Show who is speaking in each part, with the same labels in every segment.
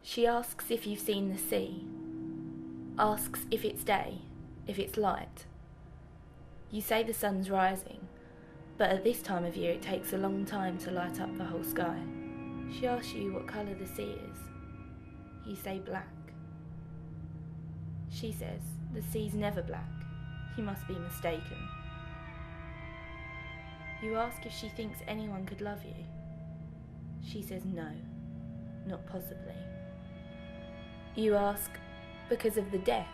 Speaker 1: She asks if you've seen the sea, asks if it's day, if it's light. You say the sun's rising, but at this time of year it takes a long time to light up the whole sky. She asks you what colour the sea is. You say black. She says the sea's never black. You must be mistaken. You ask if she thinks anyone could love you. She says no, not possibly. You ask, because of the death?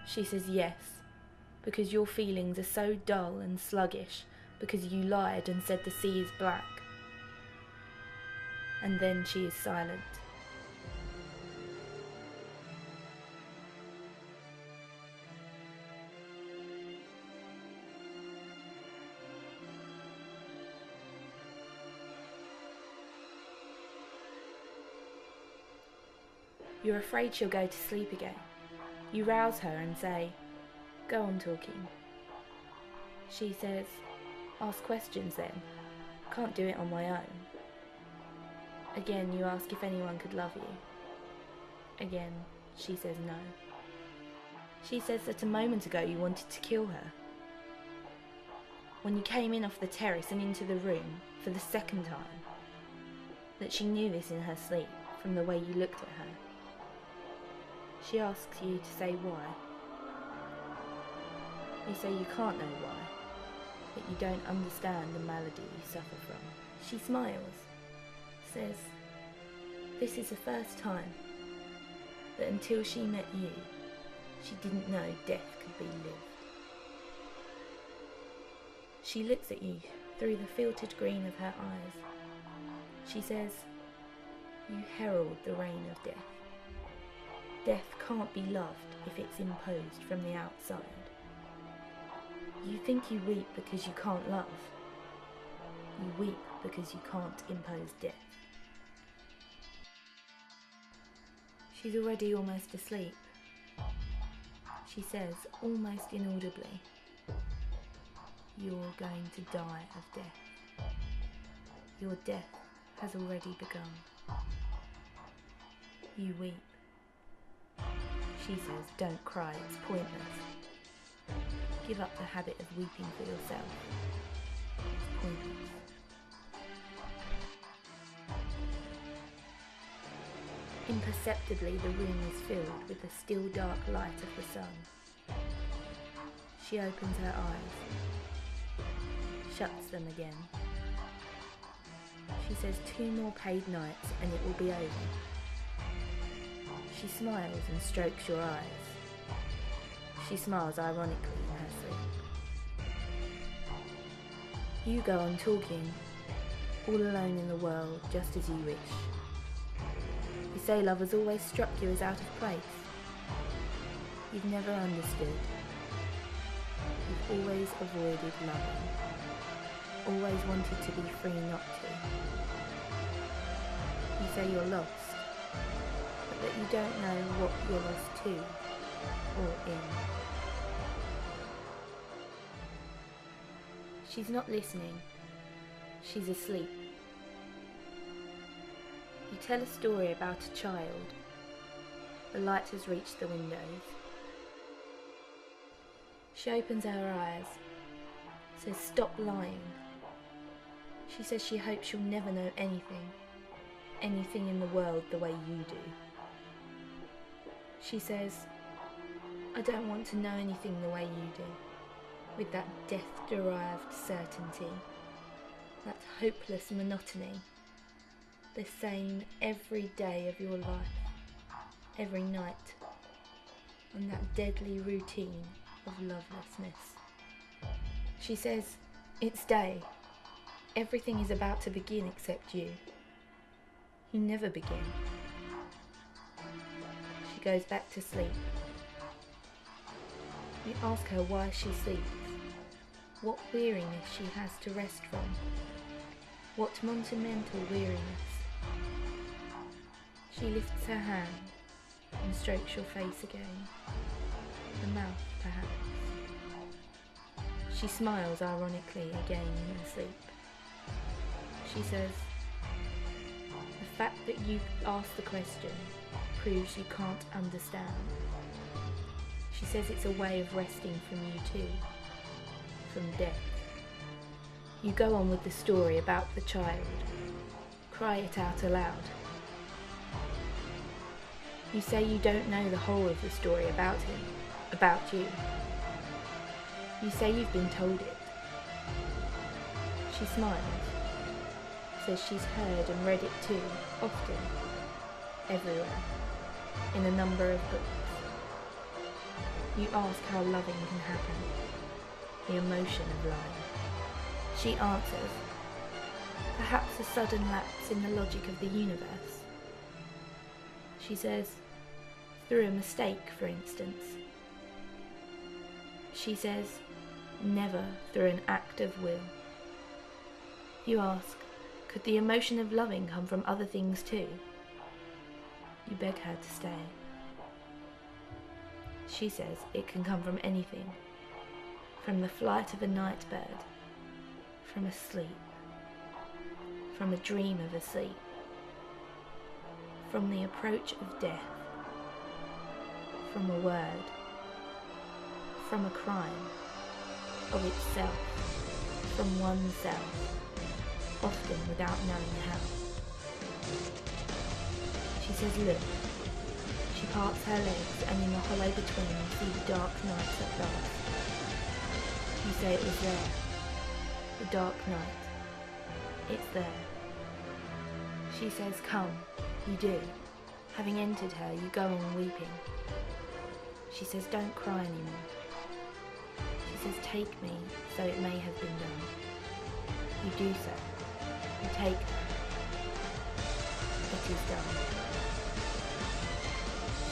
Speaker 1: She says yes, because your feelings are so dull and sluggish, because you lied and said the sea is black. And then she is silent. You're afraid she'll go to sleep again. You rouse her and say, "Go on talking." She says, "Ask questions then. Can't do it on my own." Again you ask if anyone could love you. Again she says no. She says that a moment ago you wanted to kill her. When you came in off the terrace and into the room for the second time, that she knew this in her sleep from the way you looked at her. She asks you to say why. You say you can't know why, that you don't understand the malady you suffer from. She smiles, says, this is the first time that until she met you, she didn't know death could be lived. She looks at you through the filtered green of her eyes. She says, you herald the reign of death. Death can't be loved if it's imposed from the outside. You think you weep because you can't love. You weep because you can't impose death. She's already almost asleep. She says, almost inaudibly, you're going to die of death. Your death has already begun. You weep. She says, don't cry, it's pointless. Give up the habit of weeping for yourself. It's pointless. Imperceptibly, the room is filled with the still dark light of the sun. She opens her eyes, shuts them again. She says 2 more paid nights and it will be over. She smiles and strokes your eyes. She smiles ironically in her sleep. You go on talking, all alone in the world, just as you wish. You say love has always struck you as out of place. You've never understood. You've always avoided loving. Always wanted to be free not to. You say you're lost, but that you don't know what you're lost to or in. She's not listening. She's asleep. You tell a story about a child. The light has reached the windows. She opens her eyes, says stop lying. She says she hopes you'll never know anything in the world the way you do. She says, I don't want to know anything the way you do, with that death-derived certainty, that hopeless monotony, the same every day of your life, every night, and that deadly routine of lovelessness. She says, it's day. Everything is about to begin except you. You never begin. She goes back to sleep. You ask her why she sleeps, what weariness she has to rest from, what monumental weariness. She lifts her hand and strokes your face again, the mouth perhaps. She smiles ironically again in her sleep. She says, the fact that you asked the question proves you can't understand. She says it's a way of resting from you too, from death. You go on with the story about the child. Cry it out aloud. You say you don't know the whole of the story about him, about you. You say you've been told it. She smiles, says she's heard and read it too, often, everywhere, in a number of books. You ask how loving can happen, the emotion of lying. She answers, perhaps a sudden lapse in the logic of the universe. She says, through a mistake, for instance. She says, never through an act of will. You ask, could the emotion of loving come from other things too? You beg her to stay. She says it can come from anything, from the flight of a night bird, from a sleep, from a dream of a sleep, from the approach of death, from a word, from a crime, of itself, from oneself, often without knowing how. She says, look. She parts her legs, and in the hollow between you see the dark night at last. You say it was there. The dark night. It's there. She says, come. You do. Having entered her, you go on weeping. She says, don't cry anymore. She says, take me, so it may have been done. You do so. You take her. It is done.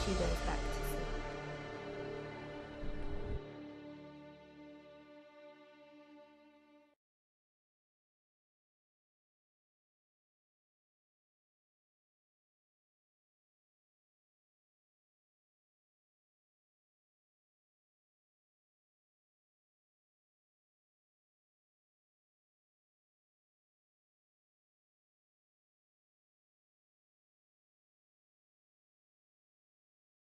Speaker 1: She goes back to